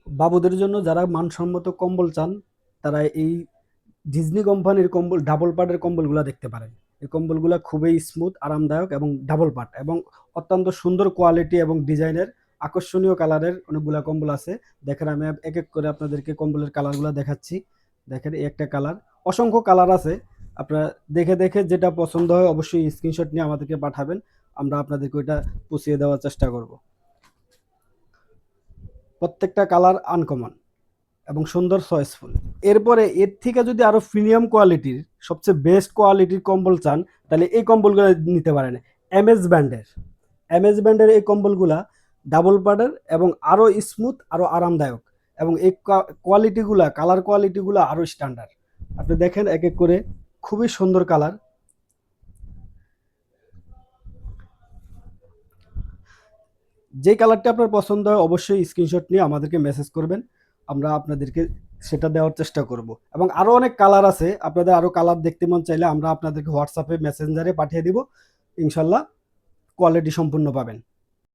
বাবুদের জন্য যারা মানসম্মত কম্বল চান তারা এই ডিজনি কোম্পানির কম্বল ডাবল পার্টের কম্বলগুলো দেখতে পারেন। এই কম্বলগুলো খুবই স্মুথ, আরামদায়ক এবং ডাবল পার্ট এবং অত্যন্ত সুন্দর কোয়ালিটি এবং ডিজাইনের আকর্ষণীয় কালারের অনেকগুলা কম্বল আছে। দেখেন আমি এক এক করে আপনাদেরকে কম্বলের কালারগুলো দেখাচ্ছি। দেখেন এই একটা কালার, অসংখ্য কালার আছে। আপনারা দেখে দেখে যেটা পছন্দ হয় অবশ্যই স্ক্রিনশট নিয়ে আমাদেরকে পাঠাবেন, আমরা আপনাদেরকে ওইটা পুষিয়ে দেওয়ার চেষ্টা করব। প্রত্যেকটা কালার আনকমন এবং সুন্দর চয়েসফুল। এরপরে এর থেকে যদি আরো প্রিমিয়াম কোয়ালিটির সবচেয়ে বেস্ট কোয়ালিটির কম্বল চান তাহলে এই কম্বলগুলো নিতে পারেন এমএস ব্র্যান্ডের। এমএস ব্র্যান্ডের এই কম্বলগুলা ডাবল পার্টের এবং আরো স্মুথ, আরো আরামদায়ক এবং এই কোয়ালিটিগুলা, কালার কোয়ালিটিগুলো আরো স্ট্যান্ডার্ড। আপনি দেখেন এক এক করে খুবই সুন্দর কালার। যে কালারটা আপনার পছন্দ হয় অবশ্যই স্ক্রিনশট নিয়ে আমাদেরকে মেসেজ করবেন, আমরা আপনাদেরকে সেটা দেওয়ার চেষ্টা করব। এবং আরও অনেক কালার আছে, আপনাদের আরও কালার দেখতে মন চাইলে আমরা আপনাদেরকে হোয়াটসঅ্যাপে মেসেঞ্জারে পাঠিয়ে দিব। ইনশাল্লাহ কোয়ালিটি সম্পূর্ণ পাবেন।